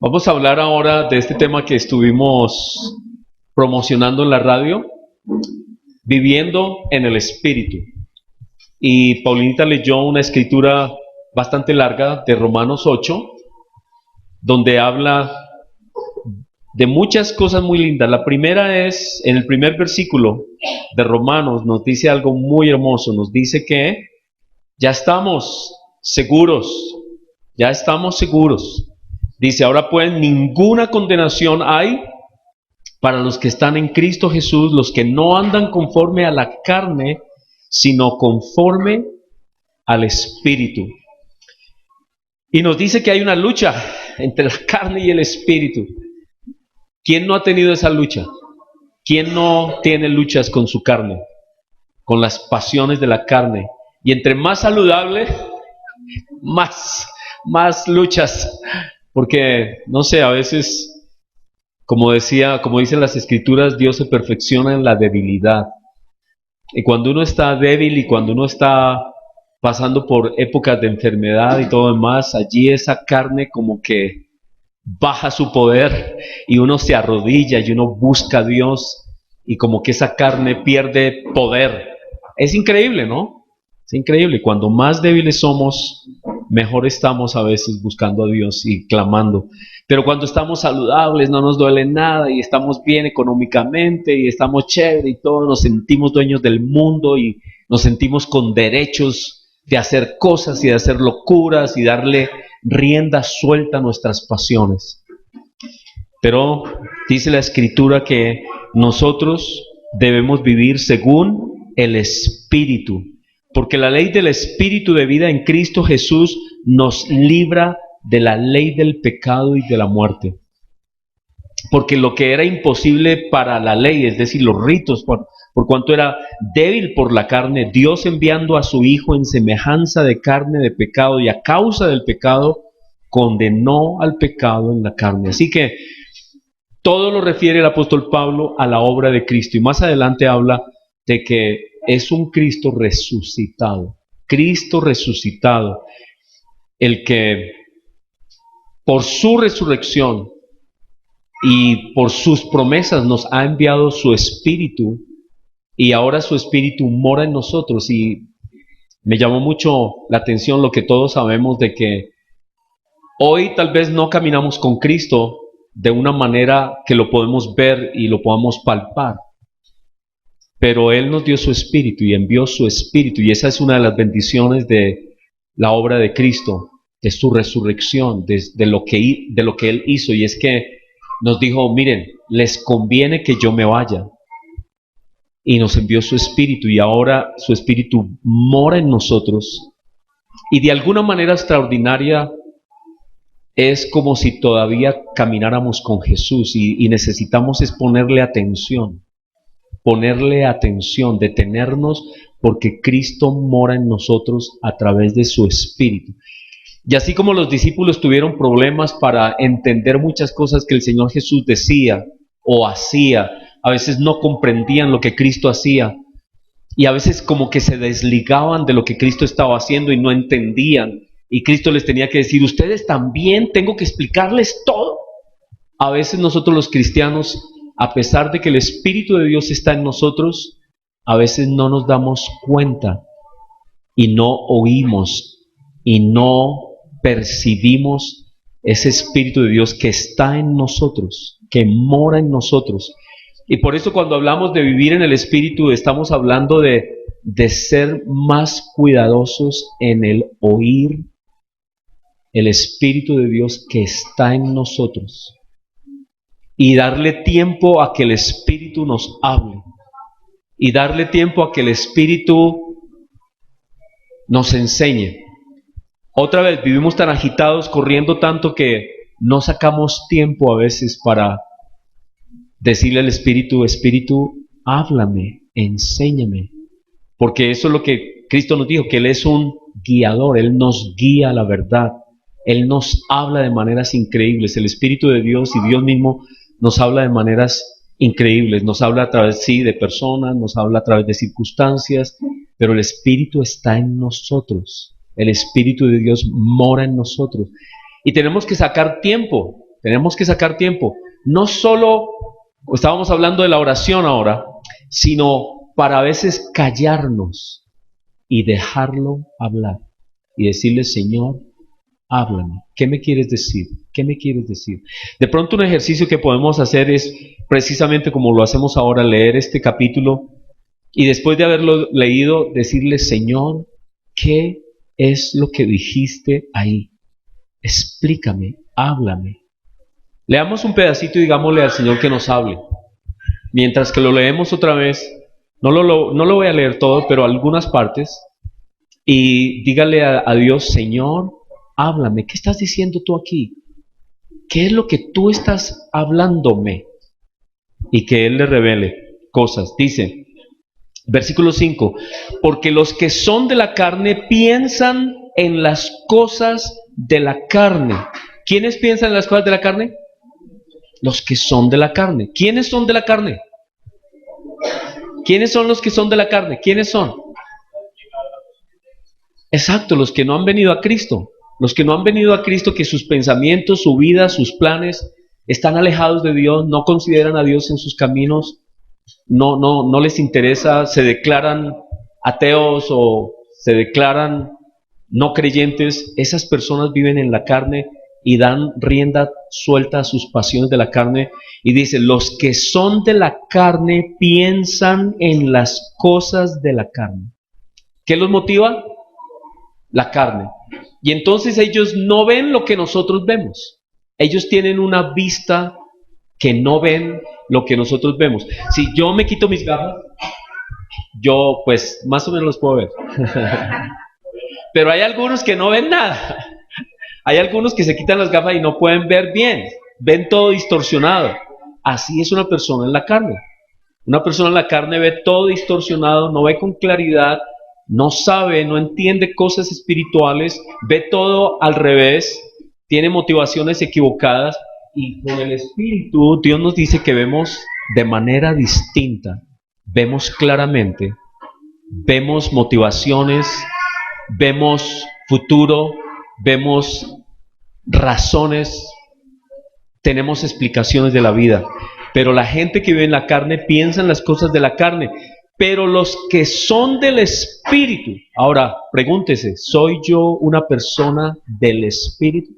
Vamos a hablar ahora de este tema que estuvimos promocionando en la radio, viviendo en el Espíritu. Y Paulinita leyó una escritura bastante larga de Romanos 8, donde habla de muchas cosas muy lindas. La primera es, en el primer versículo de Romanos, nos dice algo muy hermoso. Nos dice que ya estamos seguros, ya estamos seguros. Dice, ahora pues ninguna condenación hay para los que están en Cristo Jesús, los que no andan conforme a la carne, sino conforme al Espíritu. Y nos dice que hay una lucha entre la carne y el Espíritu. ¿Quién no ha tenido esa lucha? ¿Quién no tiene luchas con su carne? Con las pasiones de la carne. Y entre más saludable, más luchas. Porque, no sé, a veces, como dicen las Escrituras, Dios se perfecciona en la debilidad. Y cuando uno está débil y cuando uno está pasando por épocas de enfermedad y todo demás, allí esa carne como que baja su poder y uno se arrodilla y uno busca a Dios y como que esa carne pierde poder. Es increíble, ¿no? Es increíble. Cuando más débiles somos, mejor estamos a veces buscando a Dios y clamando. Pero cuando estamos saludables, no nos duele nada y estamos bien económicamente y estamos chévere y todo, nos sentimos dueños del mundo y nos sentimos con derechos de hacer cosas y de hacer locuras y darle rienda suelta a nuestras pasiones. Pero dice la Escritura que nosotros debemos vivir según el Espíritu, porque la ley del Espíritu de vida en Cristo Jesús nos libra de la ley del pecado y de la muerte. Porque lo que era imposible para la ley, es decir, los ritos, por cuanto era débil por la carne, Dios enviando a su Hijo en semejanza de carne de pecado y a causa del pecado, condenó al pecado en la carne. Así que todo lo refiere el apóstol Pablo a la obra de Cristo. Y más adelante habla de que es un Cristo resucitado. Cristo resucitado. El que por su resurrección y por sus promesas nos ha enviado su Espíritu. Y ahora su Espíritu mora en nosotros. Y me llamó mucho la atención lo que todos sabemos de que hoy tal vez no caminamos con Cristo de una manera que lo podemos ver y lo podamos palpar. Pero Él nos dio su Espíritu y envió su Espíritu. Y esa es una de las bendiciones de la obra de Cristo, de su resurrección, de lo que Él hizo. Y es que nos dijo, miren, les conviene que yo me vaya. Y nos envió su Espíritu y ahora su Espíritu mora en nosotros. Y de alguna manera extraordinaria es como si todavía camináramos con Jesús y necesitamos es ponerle atención, detenernos porque Cristo mora en nosotros a través de su Espíritu. Y así como los discípulos tuvieron problemas para entender muchas cosas que el Señor Jesús decía o hacía, a veces no comprendían lo que Cristo hacía y a veces como que se desligaban de lo que Cristo estaba haciendo y no entendían. Y Cristo les tenía que decir, ustedes también tengo que explicarles todo. A veces nosotros los cristianos, a pesar de que el Espíritu de Dios está en nosotros, a veces no nos damos cuenta y no oímos y no percibimos ese Espíritu de Dios que está en nosotros, que mora en nosotros. Y por eso cuando hablamos de vivir en el Espíritu, estamos hablando de ser más cuidadosos en el oír el Espíritu de Dios que está en nosotros y darle tiempo a que el Espíritu nos hable y darle tiempo a que el Espíritu nos enseñe. Otra vez, vivimos tan agitados, corriendo tanto que no sacamos tiempo a veces para decirle al Espíritu, Espíritu, háblame, enséñame. Porque eso es lo que Cristo nos dijo, que Él es un guiador, Él nos guía a la verdad. Él nos habla de maneras increíbles. El Espíritu de Dios y Dios mismo nos habla de maneras increíbles. Nos habla a través, sí, de personas, nos habla a través de circunstancias, pero el Espíritu está en nosotros. El Espíritu de Dios mora en nosotros. Y tenemos que sacar tiempo Tenemos que sacar tiempo. No solo, estábamos hablando de la oración ahora, sino para a veces callarnos y dejarlo hablar. Y decirle, Señor, háblame. ¿Qué me quieres decir? ¿Qué me quieres decir? De pronto un ejercicio que podemos hacer es precisamente como lo hacemos ahora, leer este capítulo y después de haberlo leído, decirle, Señor, ¿qué es lo que dijiste ahí? Explícame, háblame. Leamos un pedacito y digámosle al Señor que nos hable. Mientras que lo leemos otra vez, no lo voy a leer todo, pero algunas partes, y dígale a Dios, Señor, háblame, ¿qué estás diciendo tú aquí? ¿Qué es lo que tú estás hablándome? Y que Él le revele cosas. Dice, versículo 5, porque los que son de la carne piensan en las cosas de la carne. ¿Quiénes piensan en las cosas de la carne? Los que son de la carne. ¿Quiénes son de la carne? ¿Quiénes son los que son de la carne? ¿Quiénes son? Exacto, los que no han venido a Cristo. Los que no han venido a Cristo, que sus pensamientos, su vida, sus planes están alejados de Dios, no consideran a Dios en sus caminos, no les interesa, se declaran ateos o se declaran no creyentes. Esas personas viven en la carne y dan rienda suelta a sus pasiones de la carne. Y dice, los que son de la carne piensan en las cosas de la carne. ¿Qué los motiva? La carne. Y entonces ellos no ven lo que nosotros vemos. Ellos tienen una vista que no ven lo que nosotros vemos. Si yo me quito mis gafas, yo pues más o menos los puedo ver. Pero hay algunos que no ven nada. Hay algunos que se quitan las gafas y no pueden ver bien. Ven todo distorsionado. Así es una persona en la carne. Una persona en la carne ve todo distorsionado, no ve con claridad, no sabe, no entiende cosas espirituales, ve todo al revés, tiene motivaciones equivocadas, y con el Espíritu Dios nos dice que vemos de manera distinta, vemos claramente, vemos motivaciones, vemos futuro, vemos razones, tenemos explicaciones de la vida. Pero la gente que vive en la carne piensa en las cosas de la carne. Pero los que son del Espíritu, ahora pregúntese, ¿soy yo una persona del Espíritu?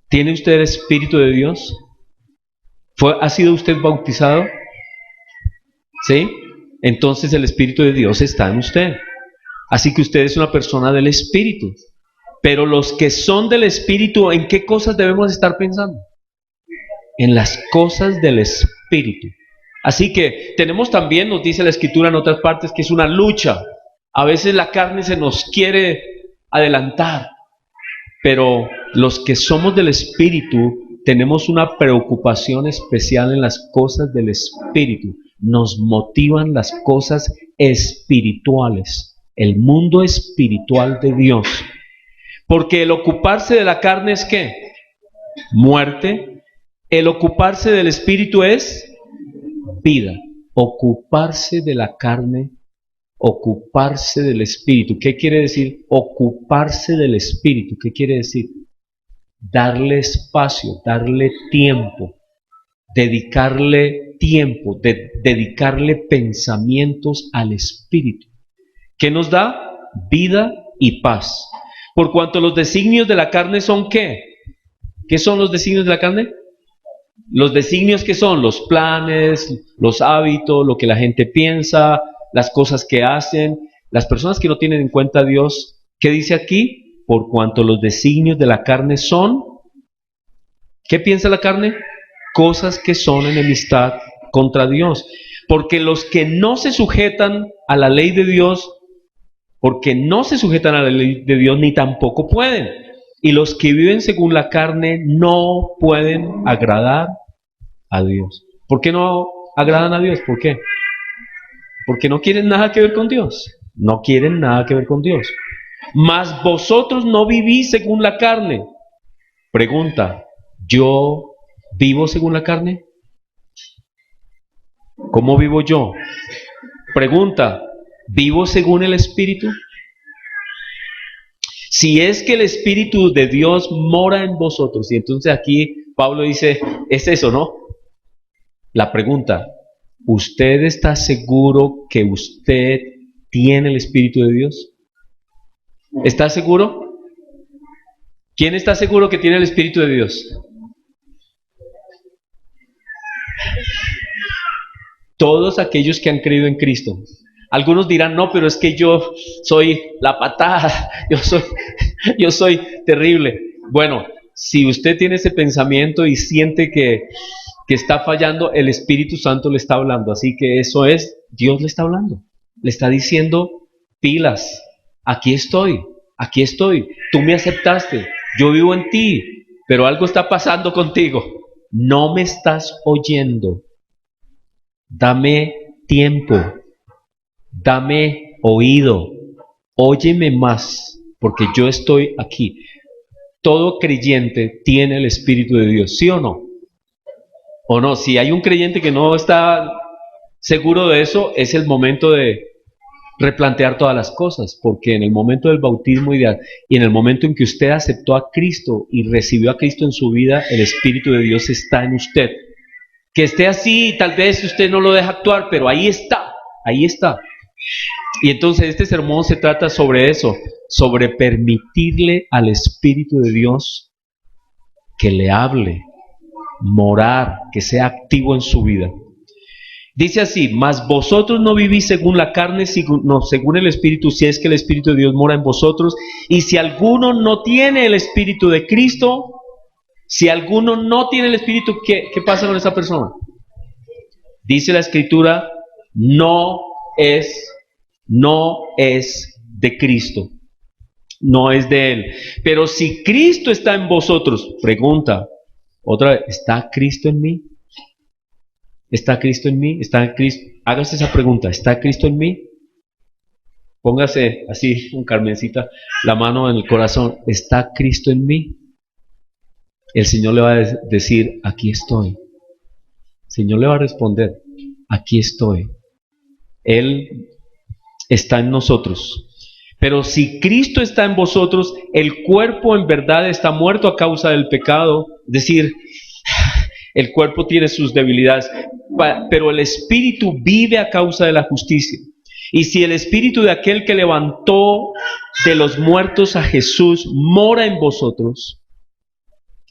¿Tiene usted el Espíritu de Dios? ¿Ha sido usted bautizado? ¿Sí? Entonces el Espíritu de Dios está en usted. Así que usted es una persona del Espíritu. Pero los que son del Espíritu, ¿en qué cosas debemos estar pensando? En las cosas del Espíritu. Así que tenemos también, nos dice la Escritura en otras partes, que es una lucha. A veces la carne se nos quiere adelantar, pero los que somos del Espíritu tenemos una preocupación especial en las cosas del Espíritu. Nos motivan las cosas espirituales, el mundo espiritual de Dios. Porque el ocuparse de la carne es ¿qué? Muerte. El ocuparse del Espíritu es vida. Ocuparse de la carne, ocuparse del Espíritu. ¿Qué quiere decir ocuparse del Espíritu? ¿Qué quiere decir? Darle espacio, darle tiempo, dedicarle tiempo, dedicarle pensamientos al Espíritu. ¿Qué nos da? Vida y paz. Por cuanto los designios de la carne son ¿qué? ¿Qué son los designios de la carne? Los designios que son los planes, los hábitos, lo que la gente piensa, las cosas que hacen, las personas que no tienen en cuenta a Dios. ¿Qué dice aquí? Por cuanto los designios de la carne son, ¿qué piensa la carne? Cosas que son enemistad contra Dios. Porque los que no se sujetan a la ley de Dios, porque no se sujetan a la ley de Dios, ni tampoco pueden. Y los que viven según la carne no pueden agradar a Dios. ¿Por qué no agradan a Dios? ¿Por qué? Porque no quieren nada que ver con Dios. No quieren nada que ver con Dios. Mas vosotros no vivís según la carne. Pregunta, ¿yo vivo según la carne? ¿Cómo vivo yo? Pregunta, ¿vivo según el Espíritu? Si es que el Espíritu de Dios mora en vosotros. Y entonces aquí Pablo dice, es eso, ¿no? La pregunta, ¿usted está seguro que usted tiene el Espíritu de Dios? ¿Está seguro? ¿Quién está seguro que tiene el Espíritu de Dios? Todos aquellos que han creído en Cristo. Algunos dirán, no, pero es que yo soy la patada, yo soy terrible. Bueno, si usted tiene ese pensamiento y siente que está fallando, el Espíritu Santo le está hablando. Así que eso es, Dios le está hablando. Le está diciendo, pilas, aquí estoy, tú me aceptaste, yo vivo en ti, pero algo está pasando contigo. No me estás oyendo. Dame tiempo, dame oído, óyeme más, porque yo estoy aquí. Todo creyente tiene el Espíritu de Dios, ¿sí o no? ¿O no? Si hay un creyente que no está seguro de eso, es el momento de replantear todas las cosas, porque en el momento del bautismo y en el momento en que usted aceptó a Cristo y recibió a Cristo en su vida, el Espíritu de Dios está en usted. Que esté así, tal vez usted no lo deja actuar, pero ahí está, ahí está. Y entonces este sermón se trata sobre eso, sobre permitirle al Espíritu de Dios que le hable, morar, que sea activo en su vida. Dice así, mas vosotros no vivís según la carne, sino según el Espíritu, si es que el Espíritu de Dios mora en vosotros. Y si alguno no tiene el Espíritu de Cristo, si alguno no tiene el Espíritu, ¿qué pasa con esa persona? Dice la Escritura, no es de Cristo, no es de Él. Pero si Cristo está en vosotros, pregunta, otra vez, ¿está Cristo en mí? ¿Está Cristo en mí? ¿Está Cristo? Hágase esa pregunta, ¿está Cristo en mí? Póngase así, un Carmencita, la mano en el corazón, ¿está Cristo en mí? El Señor le va a decir, aquí estoy. El Señor le va a responder, aquí estoy. Él está en nosotros. Pero si Cristo está en vosotros, el cuerpo en verdad está muerto a causa del pecado. Es decir, el cuerpo tiene sus debilidades, pero el Espíritu vive a causa de la justicia. Y si el Espíritu de aquel que levantó de los muertos a Jesús mora en vosotros,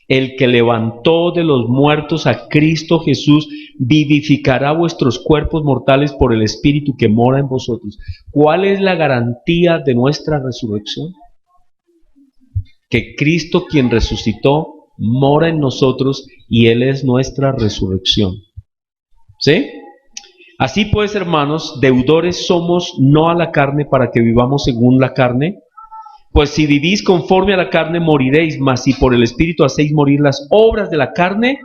el que levantó de los muertos a Cristo Jesús vivificará vuestros cuerpos mortales por el Espíritu que mora en vosotros. ¿Cuál es la garantía de nuestra resurrección? Que Cristo, quien resucitó, mora en nosotros y Él es nuestra resurrección. ¿Sí? Así pues, hermanos, deudores somos no a la carne para que vivamos según la carne. Pues si vivís conforme a la carne moriréis, mas si por el Espíritu hacéis morir las obras de la carne,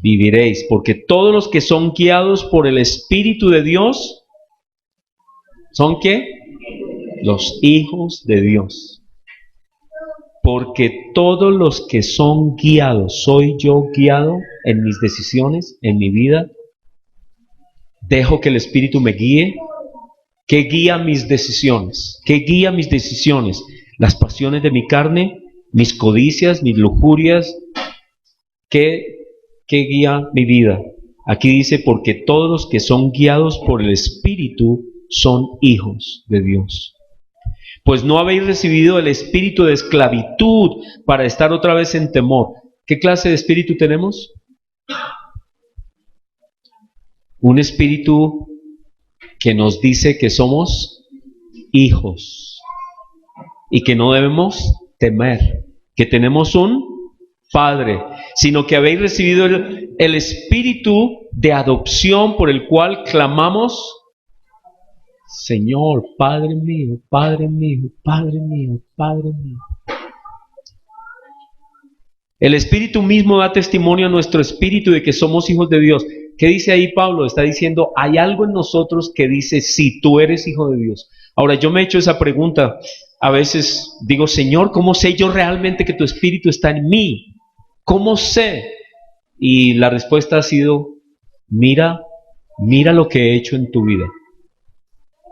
viviréis. Porque todos los que son guiados por el Espíritu de Dios, ¿son qué? Los hijos de Dios. Porque todos los que son guiados, ¿soy yo guiado en mis decisiones, en mi vida? ¿Dejo que el Espíritu me guíe? ¿Qué guía mis decisiones? ¿Qué guía mis decisiones? ¿Las pasiones de mi carne? ¿Mis codicias? ¿Mis lujurias? ¿Qué guía mi vida? Aquí dice, porque todos los que son guiados por el Espíritu son hijos de Dios. Pues no habéis recibido el espíritu de esclavitud para estar otra vez en temor. ¿Qué clase de espíritu tenemos? Un espíritu que nos dice que somos hijos y que no debemos temer, que tenemos un Padre, sino que habéis recibido el espíritu de adopción por el cual clamamos, Señor, Padre mío, Padre mío, Padre mío, Padre mío. El Espíritu mismo da testimonio a nuestro espíritu de que somos hijos de Dios. ¿Qué dice ahí Pablo? Está diciendo, hay algo en nosotros que dice, sí, tú eres hijo de Dios. Ahora, yo me he hecho esa pregunta. A veces digo, Señor, ¿cómo sé yo realmente que tu espíritu está en mí? ¿Cómo sé? Y la respuesta ha sido, mira lo que he hecho en tu vida.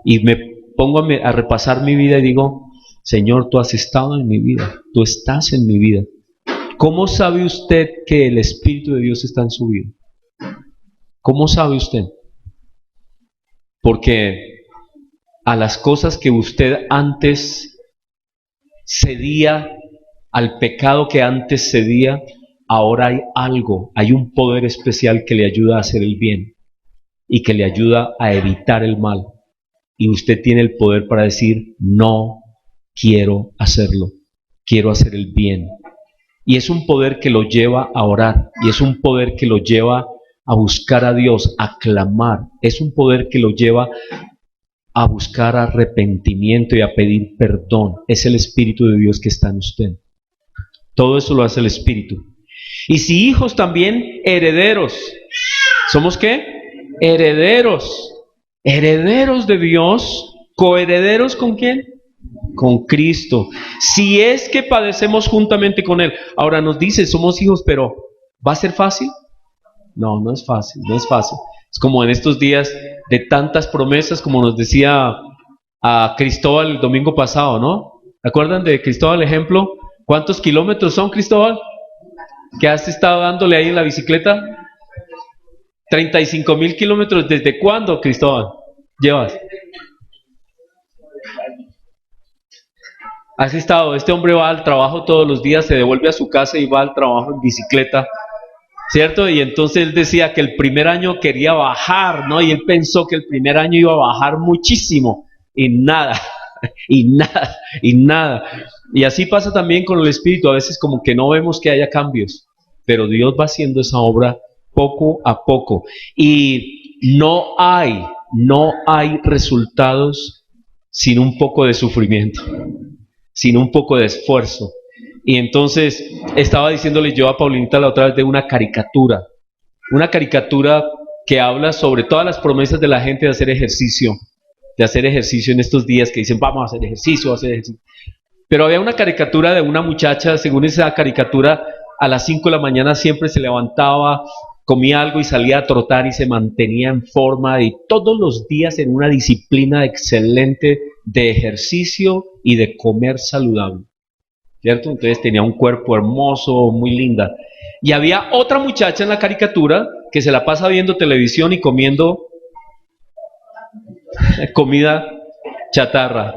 Y me pongo a repasar mi vida y digo, Señor, tú has estado en mi vida, tú estás en mi vida. ¿Cómo sabe usted que el Espíritu de Dios está en su vida? ¿Cómo sabe usted? Porque a las cosas que usted antes cedía, al pecado que antes cedía, ahora hay algo, hay un poder especial que le ayuda a hacer el bien y que le ayuda a evitar el mal. Y usted tiene el poder para decir, no quiero hacerlo, quiero hacer el bien. Y es un poder que lo lleva a orar, y es un poder que lo lleva a buscar a Dios, a clamar. Es un poder que lo lleva a buscar arrepentimiento y a pedir perdón. Es el Espíritu de Dios que está en usted. Todo eso lo hace el Espíritu. Y si hijos también, herederos. ¿Somos qué? Herederos. Herederos de Dios. ¿Coherederos con quién? Con Cristo. Si es que padecemos juntamente con Él. Ahora nos dice, somos hijos, pero ¿va a ser fácil? No, no es fácil, no es fácil. Es como en estos días de tantas promesas, como nos decía a Cristóbal el domingo pasado, ¿no? ¿Se acuerdan de Cristóbal, ejemplo? ¿Cuántos kilómetros son, Cristóbal? ¿Qué has estado dándole ahí en la bicicleta? 35,000 kilómetros. ¿Desde cuándo, Cristóbal, llevas? Has estado, este hombre va al trabajo todos los días, se devuelve a su casa y va al trabajo en bicicleta, ¿cierto? Y entonces él decía que el primer año quería bajar, ¿no? Y él pensó que el primer año iba a bajar muchísimo, y nada, y nada, y nada. Y así pasa también con el Espíritu, a veces como que no vemos que haya cambios, pero Dios va haciendo esa obra poco a poco. Y no hay resultados sin un poco de sufrimiento, sin un poco de esfuerzo. Y entonces estaba diciéndole yo a Paulinita la otra vez de una caricatura que habla sobre todas las promesas de la gente de hacer ejercicio en estos días, que dicen vamos a hacer ejercicio, Pero había una caricatura de una muchacha, según esa caricatura, a las 5 de la mañana siempre se levantaba, comía algo y salía a trotar y se mantenía en forma, y todos los días en una disciplina excelente de ejercicio y de comer saludable, ¿cierto? Entonces tenía un cuerpo hermoso, muy linda. Y había otra muchacha en la caricatura que se la pasa viendo televisión y comiendo comida chatarra.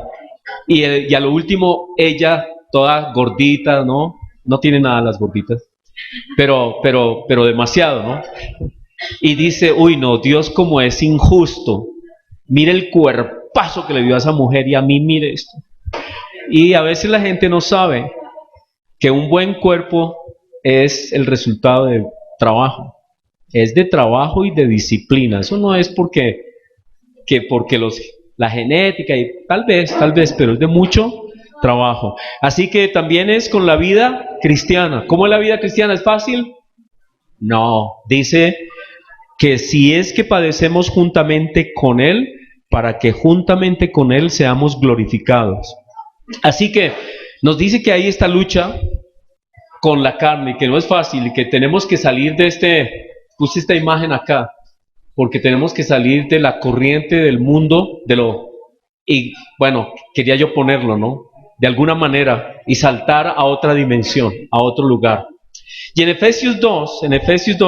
Y a lo último, ella, toda gordita, ¿no? No tiene nada las gorditas, pero demasiado, ¿no? Y dice, uy, no, Dios como es injusto. Mire el cuerpazo que le dio a esa mujer y a mí, mire esto. Y a veces la gente no sabe que un buen cuerpo es el resultado de trabajo. Es de trabajo y de disciplina. Eso no es porque la genética, y tal vez, pero es de mucho trabajo. Así que también es con la vida cristiana. ¿Cómo es la vida cristiana? ¿Es fácil? No. Dice que si es que padecemos juntamente con Él, para que juntamente con Él seamos glorificados. Así que nos dice que hay esta lucha con la carne, que no es fácil, y que tenemos que salir de puse esta imagen acá, porque tenemos que salir de la corriente del mundo, y bueno, quería yo ponerlo, ¿no? De alguna manera, y saltar a otra dimensión, a otro lugar. Y en Efesios 2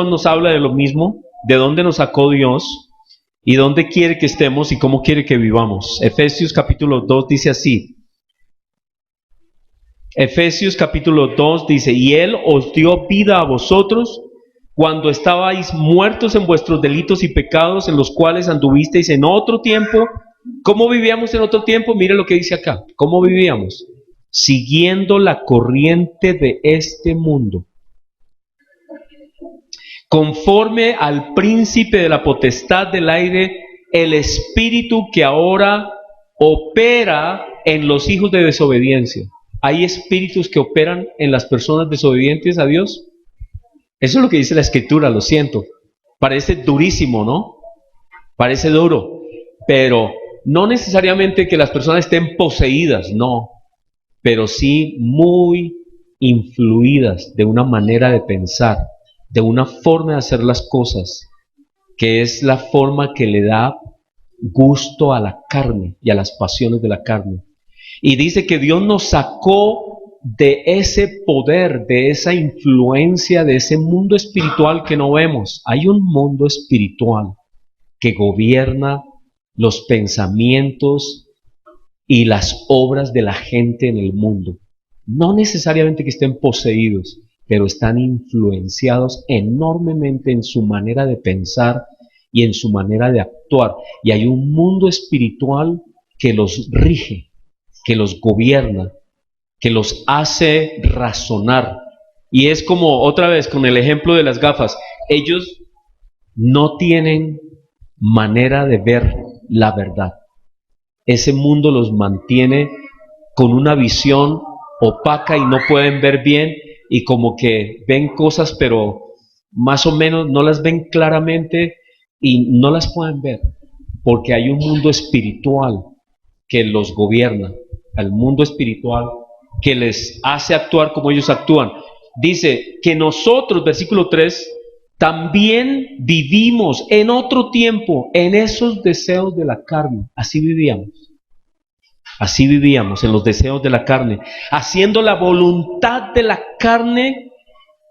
nos habla de lo mismo, de dónde nos sacó Dios, y dónde quiere que estemos, y cómo quiere que vivamos. Efesios capítulo 2 dice así. Efesios capítulo 2 dice, y Él os dio vida a vosotros cuando estabais muertos en vuestros delitos y pecados, en los cuales anduvisteis en otro tiempo. ¿Cómo vivíamos en otro tiempo? Mire lo que dice acá. ¿Cómo vivíamos? Siguiendo la corriente de este mundo, conforme al príncipe de la potestad del aire, el espíritu que ahora opera en los hijos de desobediencia. ¿Hay espíritus que operan en las personas desobedientes a Dios? Eso es lo que dice la Escritura, lo siento. Parece durísimo, ¿no? Parece duro, pero no necesariamente que las personas estén poseídas, no, pero sí muy influidas de una manera de pensar, de una forma de hacer las cosas, que es la forma que le da gusto a la carne y a las pasiones de la carne. Y dice que Dios nos sacó de ese poder, de esa influencia, de ese mundo espiritual que no vemos. Hay un mundo espiritual que gobierna los pensamientos y las obras de la gente en el mundo. No necesariamente que estén poseídos, pero están influenciados enormemente en su manera de pensar y en su manera de actuar. Y hay un mundo espiritual que los rige, que los gobierna, que los hace razonar. Y es como, otra vez, con el ejemplo de las gafas, ellos no tienen manera de ver la verdad. Ese mundo los mantiene con una visión opaca y no pueden ver bien, y como que ven cosas pero más o menos no las ven claramente y no las pueden ver, porque hay un mundo espiritual que los gobierna, al mundo espiritual que les hace actuar como ellos actúan. Dice que nosotros, versículo 3, también vivimos en otro tiempo en esos deseos de la carne. Así vivíamos en los deseos de la carne, haciendo la voluntad de la carne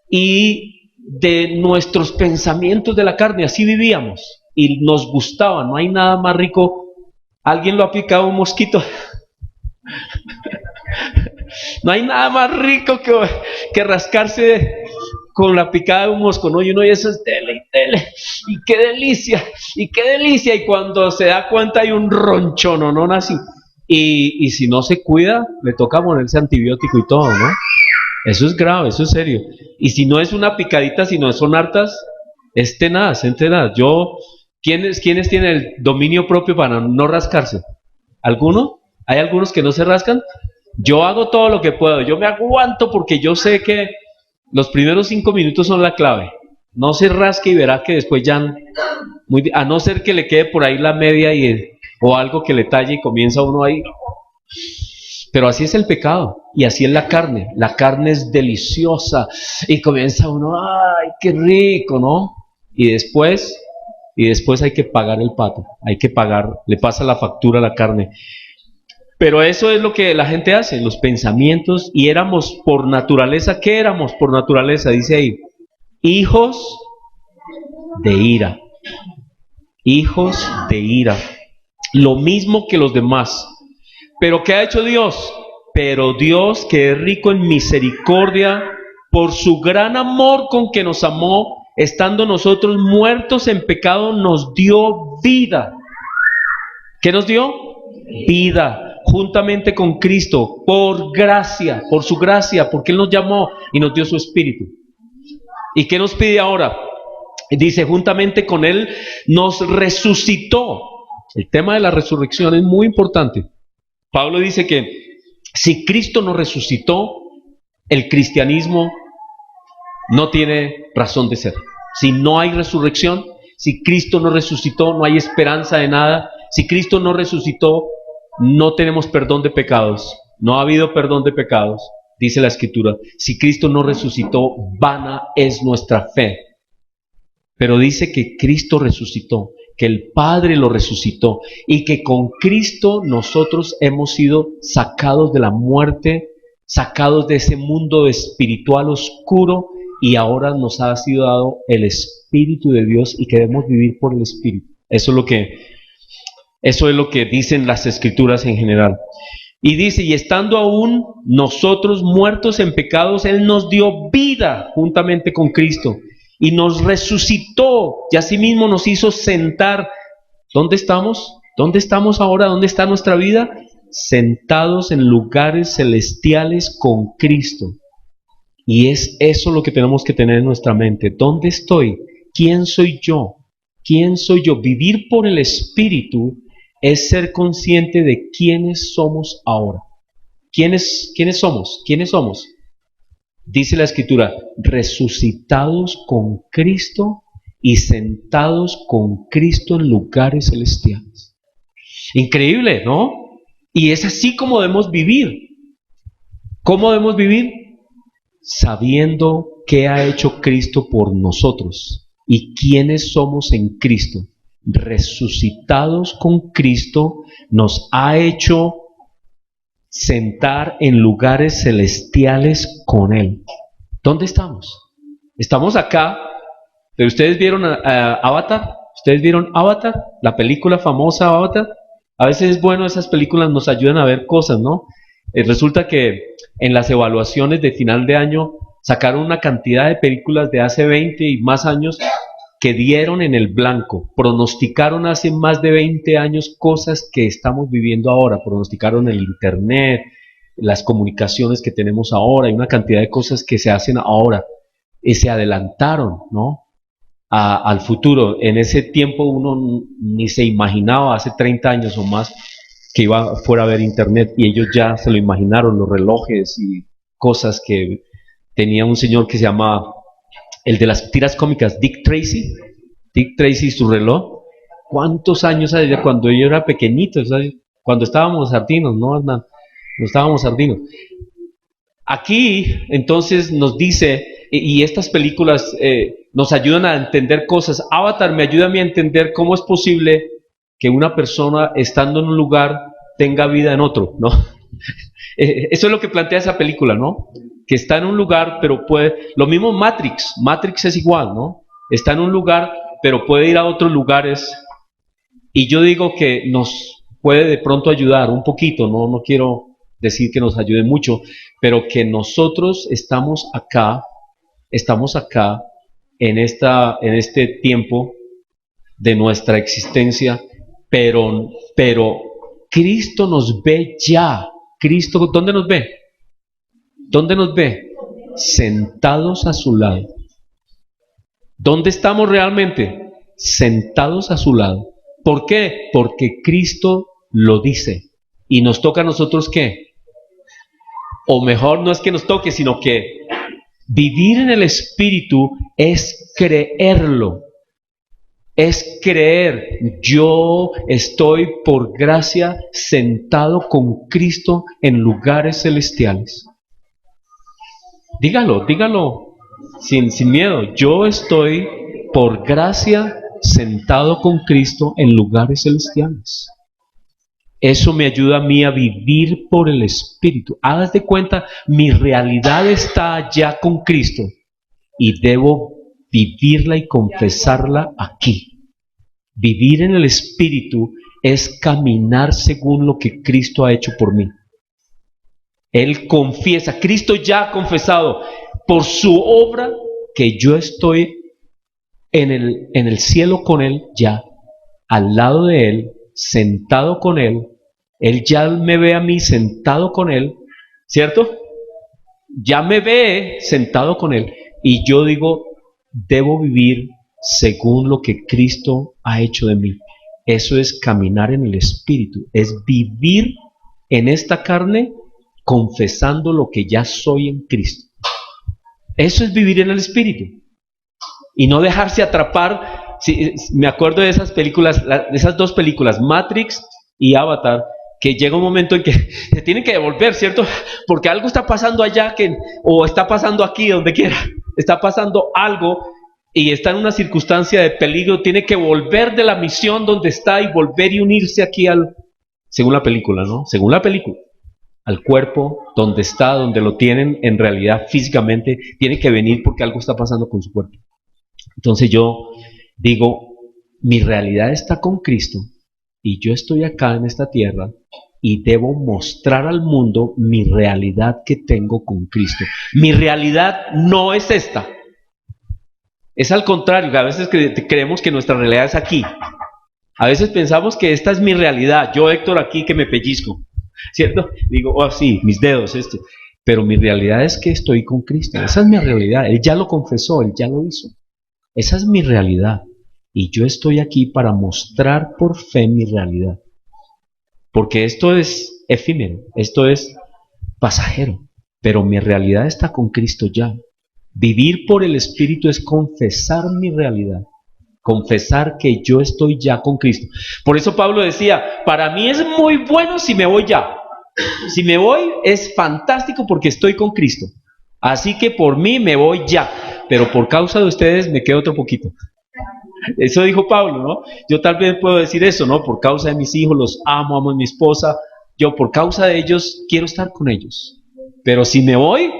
y de nuestros pensamientos de la carne. Así vivíamos y nos gustaba. No hay nada más rico. ¿Alguien lo ha picado un mosquito? No hay nada más rico que rascarse con la picada de un mosco, ¿no? Y uno, y eso es tele, y qué delicia, y cuando se da cuenta hay un ronchón, ¿no? Así. Y si no se cuida, le toca ponerse antibiótico y todo, ¿no? Eso es grave, eso es serio. Y si no es una picadita, sino son hartas, es tenaz. ¿Quiénes tienen el dominio propio para no rascarse? ¿Alguno? ¿Hay algunos que no se rascan? Yo hago todo lo que puedo, yo me aguanto porque yo sé que los primeros 5 minutos son la clave. No se rasque y verá que después ya, a no ser que le quede por ahí la media o algo que le talle y comienza uno ahí. Pero así es el pecado y así es la carne. La carne es deliciosa y comienza uno, ¡ay, qué rico!, ¿no? Y después hay que pagar el pato, le pasa la factura a la carne. Pero eso es lo que la gente hace, los pensamientos, y éramos por naturaleza. ¿Qué éramos por naturaleza? Dice ahí, hijos de ira. Hijos de ira. Lo mismo que los demás. ¿Pero qué ha hecho Dios? Pero Dios, que es rico en misericordia, por su gran amor con que nos amó, estando nosotros muertos en pecado, nos dio vida. ¿Qué nos dio? Vida. Juntamente con Cristo, por gracia, por su gracia, porque Él nos llamó y nos dio su Espíritu. ¿Y qué nos pide ahora? Dice, juntamente con Él nos resucitó. El tema de la resurrección es muy importante. Pablo dice que si Cristo nos resucitó, el cristianismo no tiene razón de ser. Si no hay resurrección, si Cristo no resucitó, no hay esperanza de nada. Si Cristo no resucitó, no tenemos perdón de pecados. No ha habido perdón de pecados, dice la Escritura. Si Cristo no resucitó, vana es nuestra fe. Pero dice que Cristo resucitó, que el Padre lo resucitó y que con Cristo nosotros hemos sido sacados de la muerte, sacados de ese mundo espiritual oscuro, y ahora nos ha sido dado el Espíritu de Dios y queremos vivir por el Espíritu. Eso es lo que dicen las Escrituras en general. Y dice, y estando aún nosotros muertos en pecados, Él nos dio vida juntamente con Cristo y nos resucitó y asimismo nos hizo sentar. ¿Dónde estamos? ¿Dónde estamos ahora? ¿Dónde está nuestra vida? Sentados en lugares celestiales con Cristo. Y es eso lo que tenemos que tener en nuestra mente. ¿Dónde estoy? ¿Quién soy yo? ¿Quién soy yo? Vivir por el Espíritu es ser consciente de quiénes somos ahora. ¿Quiénes somos? ¿Quiénes somos? Dice la Escritura, resucitados con Cristo y sentados con Cristo en lugares celestiales. Increíble, ¿no? Y es así como debemos vivir. ¿Cómo debemos vivir? Sabiendo qué ha hecho Cristo por nosotros y quiénes somos en Cristo. Resucitados con Cristo, nos ha hecho sentar en lugares celestiales con Él. ¿Dónde estamos? Estamos acá, pero ustedes vieron Avatar. ¿Ustedes vieron Avatar? La película famosa Avatar. A veces es bueno, esas películas nos ayudan a ver cosas, ¿no? Resulta que en las evaluaciones de final de año sacaron una cantidad de películas de hace 20 y más años que dieron en el blanco, pronosticaron hace más de 20 años cosas que estamos viviendo ahora, pronosticaron el internet, las comunicaciones que tenemos ahora y una cantidad de cosas que se hacen ahora, y se adelantaron, ¿no? Al futuro. En ese tiempo uno ni se imaginaba, hace 30 años o más, que fuera a haber internet, y ellos ya se lo imaginaron, los relojes y cosas que tenía un señor que se llama, el de las tiras cómicas, Dick Tracy y su reloj. ¿Cuántos años hace? Cuando yo era pequeñito, ¿sabes? Cuando estábamos sardinos, ¿no, Hernán? No estábamos sardinos. Aquí, entonces, nos dice, y estas películas nos ayudan a entender cosas. Avatar me ayuda a mí a entender cómo es posible que una persona, estando en un lugar, tenga vida en otro, ¿no? Eso es lo que plantea esa película, ¿no? Que está en un lugar, pero puede... Lo mismo Matrix es igual, ¿no? Está en un lugar, pero puede ir a otros lugares. Y yo digo que nos puede de pronto ayudar un poquito, no quiero decir que nos ayude mucho, pero que nosotros estamos acá en este tiempo de nuestra existencia, pero Cristo nos ve ya. Cristo, ¿dónde nos ve? ¿Dónde nos ve? Sentados a su lado. ¿Dónde estamos realmente? Sentados a su lado. ¿Por qué? Porque Cristo lo dice. ¿Y nos toca a nosotros qué? O mejor, no es que nos toque, sino que vivir en el Espíritu es creerlo. Es creer, yo estoy por gracia sentado con Cristo en lugares celestiales. Dígalo sin miedo. Yo estoy por gracia sentado con Cristo en lugares celestiales. Eso me ayuda a mí a vivir por el Espíritu. Haz de cuenta, mi realidad está allá con Cristo y debo vivirla y confesarla aquí. Vivir en el Espíritu es caminar según lo que Cristo ha hecho por mí. Él confiesa, Cristo ya ha confesado por su obra que yo estoy en el cielo con Él ya, al lado de Él, sentado con Él. Él ya me ve a mí sentado con Él, ¿cierto? Ya me ve sentado con Él. Y yo digo, debo vivir según lo que Cristo ha hecho de mí. Eso es caminar en el Espíritu, es vivir en esta carne confesando lo que ya soy en Cristo. Eso es vivir en el Espíritu. Y no dejarse atrapar. Sí, me acuerdo de esas películas, de esas dos películas, Matrix y Avatar, que llega un momento en que se tienen que devolver, ¿cierto? Porque algo está pasando allá, o está pasando aquí, donde quiera. Está pasando algo y está en una circunstancia de peligro, tiene que volver de la misión donde está y volver y unirse aquí según la película, ¿no? Según la película, al cuerpo donde está, donde lo tienen en realidad físicamente, tiene que venir porque algo está pasando con su cuerpo. Entonces yo digo, mi realidad está con Cristo y yo estoy acá en esta tierra y debo mostrar al mundo mi realidad que tengo con Cristo. Mi realidad no es esta. Es al contrario, a veces creemos que nuestra realidad es aquí. A veces pensamos que esta es mi realidad. Yo, Héctor, aquí que me pellizco, ¿cierto? Digo, oh sí, mis dedos, esto. Pero mi realidad es que estoy con Cristo. Esa es mi realidad. Él ya lo confesó, Él ya lo hizo. Esa es mi realidad. Y yo estoy aquí para mostrar por fe mi realidad. Porque esto es efímero, esto es pasajero. Pero mi realidad está con Cristo ya. Vivir por el Espíritu es confesar mi realidad. Confesar que yo estoy ya con Cristo. Por eso Pablo decía, para mí es muy bueno si me voy ya. Si me voy es fantástico porque estoy con Cristo. Así que por mí me voy ya. Pero por causa de ustedes me quedo otro poquito. Eso dijo Pablo, ¿no? Yo tal vez puedo decir eso, ¿no? Por causa de mis hijos, los amo a mi esposa, yo por causa de ellos quiero estar con ellos. Pero si me voy,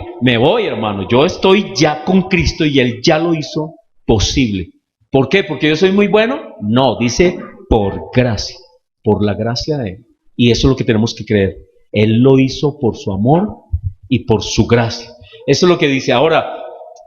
hermano. Yo estoy ya con Cristo y Él ya lo hizo posible. ¿Por qué? ¿Porque yo soy muy bueno? No, dice por gracia, por la gracia de Él. Y eso es lo que tenemos que creer. Él lo hizo por su amor y por su gracia. Eso es lo que dice. Ahora,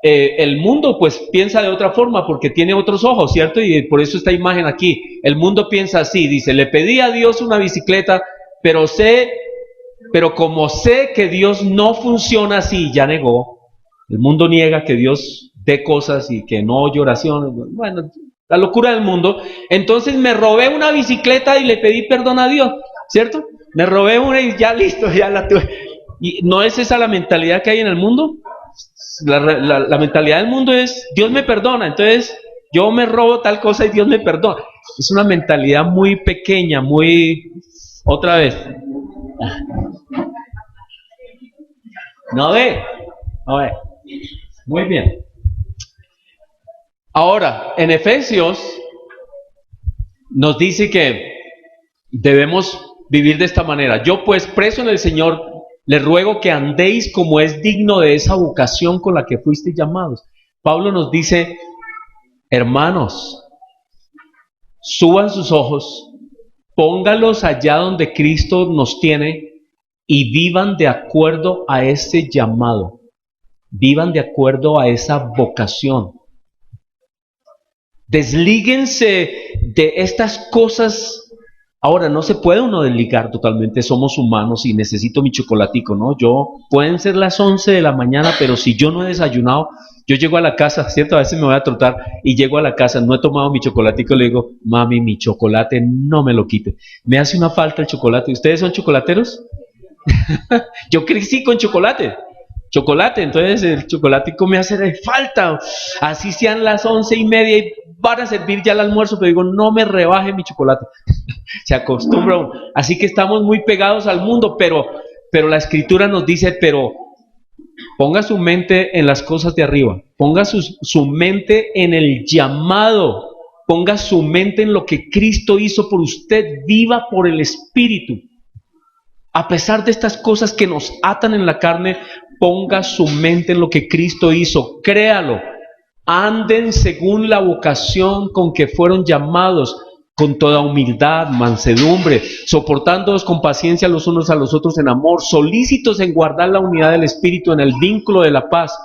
el mundo pues piensa de otra forma porque tiene otros ojos, ¿cierto? Y por eso esta imagen aquí. El mundo piensa así, dice, le pedí a Dios una bicicleta, pero como sé que Dios no funciona así, ya negó. El mundo niega que Dios dé cosas y que no oye oraciones. Bueno, la locura del mundo. Entonces me robé una bicicleta y le pedí perdón a Dios, ¿cierto? Me robé una y ya listo, ya la tuve. ¿Y no es esa la mentalidad que hay en el mundo? La mentalidad del mundo es, Dios me perdona, entonces yo me robo tal cosa y Dios me perdona. Es una mentalidad muy pequeña, muy... Otra vez. No ve. Muy bien. Ahora, en Efesios nos dice que debemos vivir de esta manera. Yo pues, preso en el Señor, les ruego que andéis como es digno de esa vocación con la que fuisteis llamados. Pablo nos dice, hermanos, suban sus ojos, póngalos allá donde Cristo nos tiene y vivan de acuerdo a ese llamado. Vivan de acuerdo a esa vocación. Deslíguense de estas cosas. Ahora, no se puede uno desligar totalmente, somos humanos y necesito mi chocolatico, ¿no? Pueden ser las 11 de la mañana, pero si yo no he desayunado, yo llego a la casa, ¿cierto? A veces me voy a trotar y llego a la casa, no he tomado mi chocolatico, le digo, mami, mi chocolate no me lo quite. Me hace una falta el chocolate. ¿Ustedes son chocolateros? Yo crecí con chocolate, entonces el chocolatico me hace de falta, así sean las 11:30 y van a servir ya el almuerzo, pero digo, no me rebaje mi chocolate. Se acostumbra uno. Así que estamos muy pegados al mundo, pero la Escritura nos dice, pero ponga su mente en las cosas de arriba, ponga su mente en el llamado, ponga su mente en lo que Cristo hizo por usted, viva por el Espíritu. A pesar de estas cosas que nos atan en la carne, ponga su mente en lo que Cristo hizo, créalo, anden según la vocación con que fueron llamados, con toda humildad, mansedumbre, soportándoos con paciencia los unos a los otros en amor, solícitos en guardar la unidad del Espíritu en el vínculo de la paz,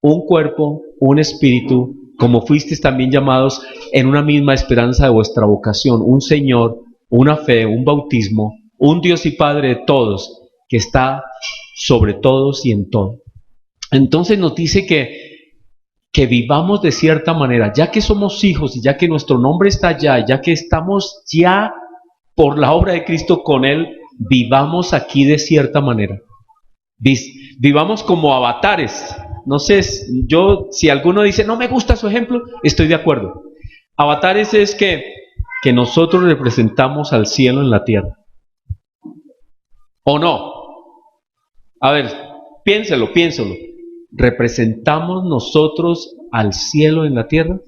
un cuerpo, un espíritu, como fuisteis también llamados en una misma esperanza de vuestra vocación, un Señor, una fe, un bautismo, un Dios y Padre de todos, que está sobre todos y en todo. Entonces nos dice que vivamos de cierta manera, ya que somos hijos y ya que nuestro nombre está allá, ya que estamos ya por la obra de Cristo con Él, vivamos aquí de cierta manera. Vivamos como avatares. No sé, si alguno dice, no me gusta su ejemplo, estoy de acuerdo. Avatares es que nosotros representamos al cielo en la tierra. ¿O no? A ver, piénselo. ¿Representamos nosotros al cielo en la tierra?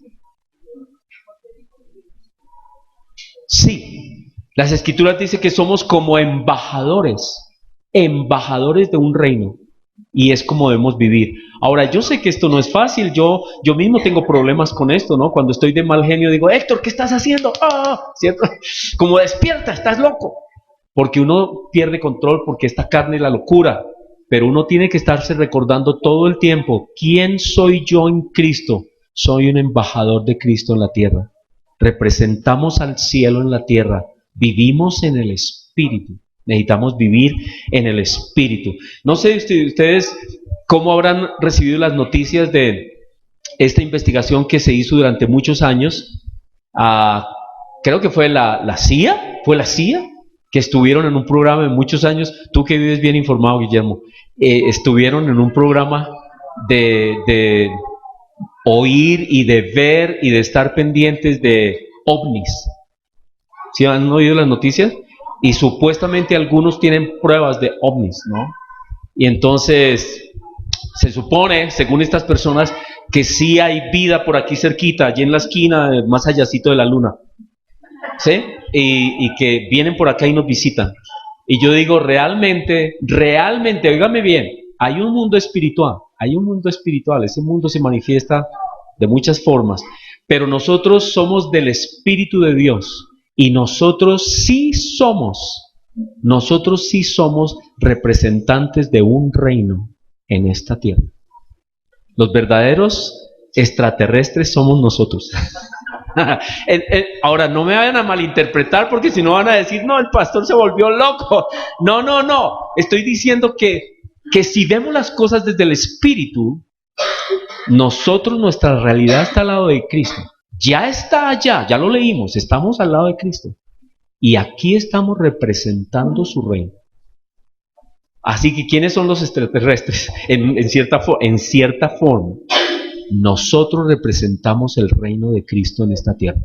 Sí. Las Escrituras dicen que somos como embajadores de un reino. Y es como debemos vivir. Ahora, yo sé que esto no es fácil. Yo mismo tengo problemas con esto, ¿no? Cuando estoy de mal genio digo, Héctor, ¿qué estás haciendo? ¿Cierto? Como despierta, estás loco. Porque uno pierde control, porque esta carne es la locura. Pero uno tiene que estarse recordando todo el tiempo, ¿quién soy yo en Cristo? Soy un embajador de Cristo en la tierra. Representamos al cielo en la tierra. Vivimos en el Espíritu. Necesitamos vivir en el Espíritu. No sé ustedes cómo habrán recibido las noticias de esta investigación que se hizo durante muchos años. Creo que fue la CIA. ¿Fue la CIA? Que estuvieron en un programa de muchos años, tú que vives bien informado, Guillermo, estuvieron en un programa de oír y de ver y de estar pendientes de ovnis. ¿Sí han oído las noticias? Y supuestamente algunos tienen pruebas de ovnis, ¿no? Y entonces se supone, según estas personas, que sí hay vida por aquí cerquita, allí en la esquina, más allácito de la luna. ¿Sí? Y que vienen por acá y nos visitan. Y yo digo, realmente, óigame bien, hay un mundo espiritual, ese mundo se manifiesta de muchas formas, pero nosotros somos del Espíritu de Dios y nosotros sí somos representantes de un reino en esta tierra. Los verdaderos extraterrestres somos nosotros. Ahora, no me vayan a malinterpretar porque si no van a decir, no, el pastor se volvió loco. No. Estoy diciendo que si vemos las cosas desde el Espíritu, nuestra realidad está al lado de Cristo. Ya está allá, ya lo leímos, estamos al lado de Cristo. Y aquí estamos representando su reino. Así que, ¿quiénes son los extraterrestres? En cierta forma, nosotros representamos el reino de Cristo en esta tierra.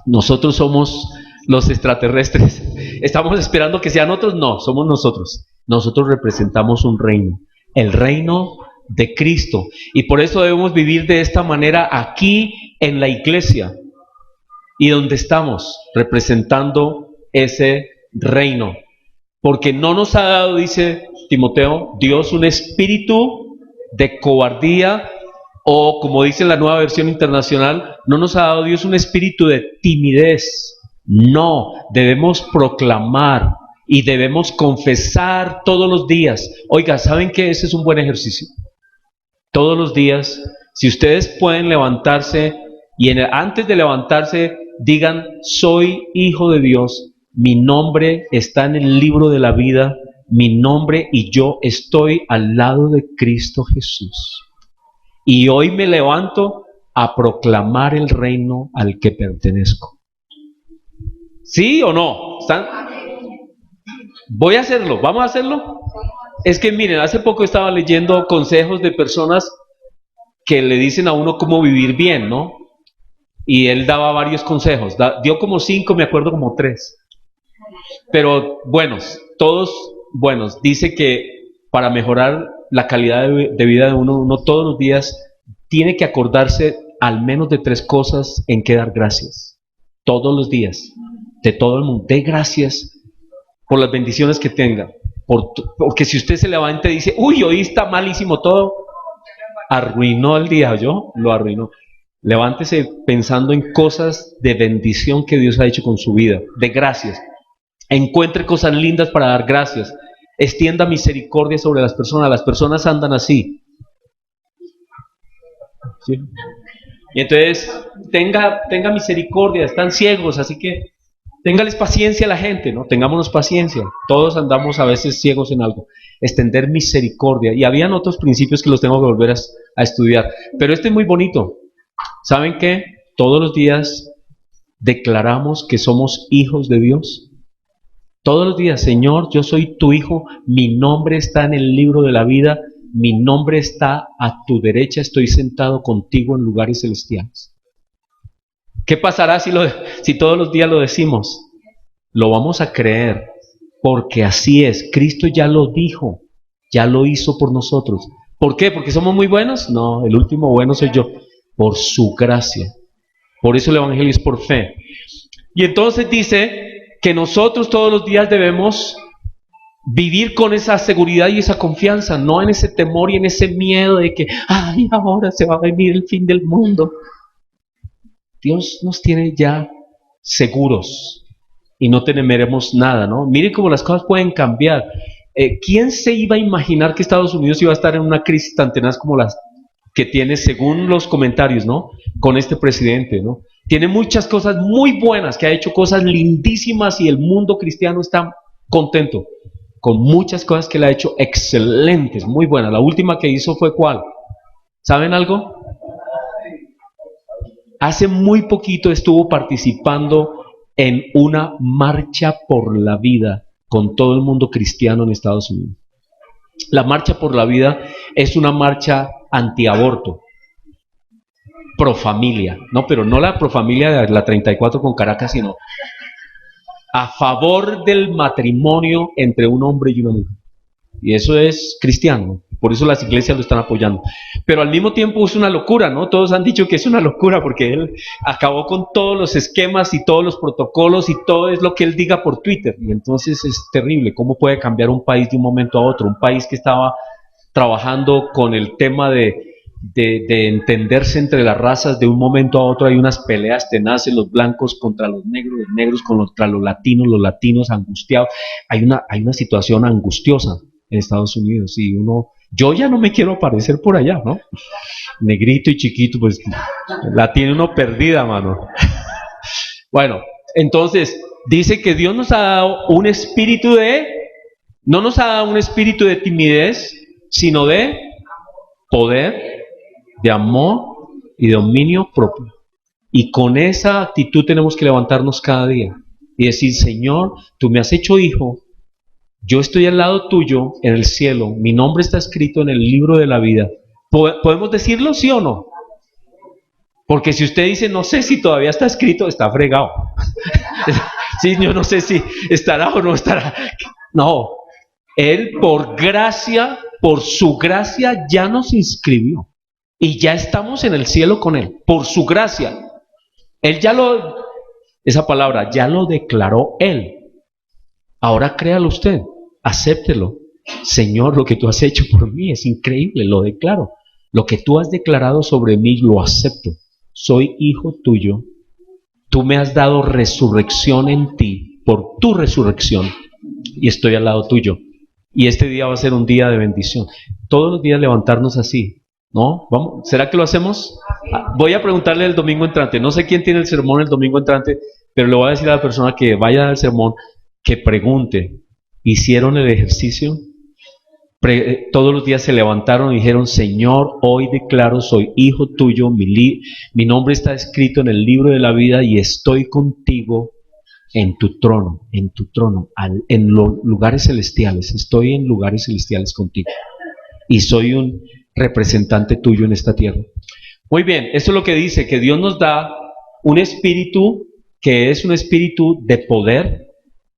Nosotros somos los extraterrestres. ¿Estamos esperando que sean otros? No, somos nosotros. Nosotros representamos un reino, el reino de Cristo. Y por eso debemos vivir de esta manera aquí en la iglesia. Y donde estamos representando ese reino. Porque no nos ha dado, dice Timoteo, Dios un espíritu de cobardía, o como dice la Nueva Versión Internacional, no nos ha dado Dios un espíritu de timidez. No, debemos proclamar y debemos confesar todos los días. Oiga, ¿saben qué? Ese es un buen ejercicio. Todos los días, si ustedes pueden levantarse y antes de levantarse digan, soy hijo de Dios, mi nombre está en el libro de la vida, mi nombre y yo estoy al lado de Cristo Jesús. Y hoy me levanto a proclamar el reino al que pertenezco. ¿Sí o no? ¿Están? Voy a hacerlo, ¿vamos a hacerlo? Es que miren, hace poco estaba leyendo consejos de personas que le dicen a uno cómo vivir bien, ¿no? Y él daba varios consejos, dio como 5, me acuerdo como 3. Pero buenos, todos buenos. Dice que para mejorar la calidad de vida de uno todos los días tiene que acordarse al menos de 3 cosas en que dar gracias. Todos los días, de todo el mundo. Dé gracias por las bendiciones que tenga. Porque si usted se levanta y dice, uy, hoy está malísimo todo, arruinó el día, yo lo arruinó. Levántese pensando en cosas de bendición que Dios ha hecho con su vida, de gracias. Encuentre cosas lindas para dar gracias. Extienda misericordia sobre las personas andan así. ¿Sí? Y entonces, tenga misericordia, están ciegos, así que téngales paciencia a la gente, ¿no? Tengámonos paciencia. Todos andamos a veces ciegos en algo. Extender misericordia. Y habían otros principios que los tengo que volver a estudiar. Pero este es muy bonito. ¿Saben qué? Todos los días declaramos que somos hijos de Dios. Todos los días, Señor, yo soy tu hijo, mi nombre está en el libro de la vida, mi nombre está a tu derecha, estoy sentado contigo en lugares celestiales. ¿Qué pasará si todos los días lo decimos? Lo vamos a creer, porque así es. Cristo ya lo dijo, ya lo hizo por nosotros. ¿Por qué? ¿Porque somos muy buenos? No, el último bueno soy yo. Por su gracia. Por eso el Evangelio es por fe. Y entonces dice que nosotros todos los días debemos vivir con esa seguridad y esa confianza, no en ese temor y en ese miedo de que, ay, ahora se va a venir el fin del mundo. Dios nos tiene ya seguros y no temeremos nada, ¿no? Miren cómo las cosas pueden cambiar. ¿Quién se iba a imaginar que Estados Unidos iba a estar en una crisis tan tenaz como las que tiene, según los comentarios, ¿no? Con este presidente, ¿no? Tiene muchas cosas muy buenas, que ha hecho cosas lindísimas y el mundo cristiano está contento con muchas cosas que le ha hecho excelentes, muy buenas. La última que hizo fue ¿cuál? ¿Saben algo? Hace muy poquito estuvo participando en una marcha por la vida con todo el mundo cristiano en Estados Unidos. La marcha por la vida es una marcha antiaborto, pro familia, no, pero no la pro familia de la 34 con Caracas, sino a favor del matrimonio entre un hombre y una mujer. Y eso es cristiano. Por eso las iglesias lo están apoyando. Pero al mismo tiempo es una locura, ¿no? Todos han dicho que es una locura porque él acabó con todos los esquemas y todos los protocolos y todo es lo que él diga por Twitter. Y entonces es terrible. ¿Cómo puede cambiar un país de un momento a otro? Un país que estaba trabajando con el tema de entenderse entre las razas, de un momento a otro hay unas peleas tenaces, los blancos contra los negros contra los latinos angustiados. Hay una situación angustiosa en Estados Unidos y yo ya no me quiero aparecer por allá, ¿no? Negrito y chiquito, pues la tiene uno perdida, mano. Bueno, entonces dice que Dios nos ha dado un espíritu no nos ha dado un espíritu de timidez, sino de poder, de amor y de dominio propio. Y con esa actitud tenemos que levantarnos cada día y decir: Señor, tú me has hecho hijo, yo estoy al lado tuyo en el cielo, mi nombre está escrito en el libro de la vida. ¿Podemos decirlo, sí o no? Porque si usted dice, no sé si todavía está escrito, está fregado. Sí, yo no sé si estará o no estará. No, Él por gracia, por su gracia ya nos inscribió. Y ya estamos en el cielo con Él, por su gracia. Él esa palabra, ya lo declaró Él. Ahora créalo usted, acéptelo. Señor, lo que tú has hecho por mí es increíble, lo declaro. Lo que tú has declarado sobre mí, lo acepto. Soy hijo tuyo. Tú me has dado resurrección en ti, por tu resurrección, y estoy al lado tuyo. Y este día va a ser un día de bendición. Todos los días levantarnos así, ¿no? ¿Vamos? ¿Será que lo hacemos? Voy a preguntarle el domingo entrante. No sé quién tiene el sermón el domingo entrante, pero le voy a decir a la persona que vaya al sermón que pregunte: ¿hicieron el ejercicio? Todos los días se levantaron y dijeron: Señor, hoy declaro, soy hijo tuyo, mi nombre está escrito en el libro de la vida y estoy contigo en tu trono, en los lugares celestiales. Estoy en lugares celestiales contigo y soy un representante tuyo en esta tierra. Muy bien, esto es lo que dice, que Dios nos da un espíritu que es un espíritu de poder,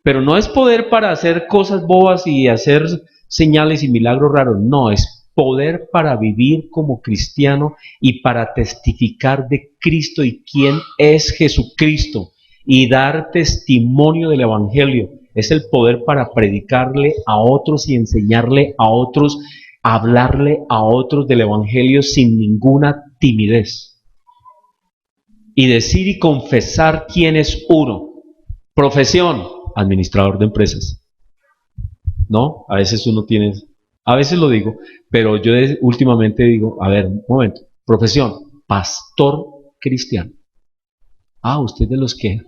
pero no es poder para hacer cosas bobas y hacer señales y milagros raros. No, es poder para vivir como cristiano y para testificar de Cristo y quién es Jesucristo y dar testimonio del Evangelio. Es el poder para predicarle a otros y enseñarle a otros, hablarle a otros del Evangelio sin ninguna timidez. Y decir y confesar quién es uno. Profesión: administrador de empresas. ¿No? A veces uno tiene, a veces lo digo, pero yo últimamente digo, a ver, un momento, profesión: pastor cristiano. Usted de los que...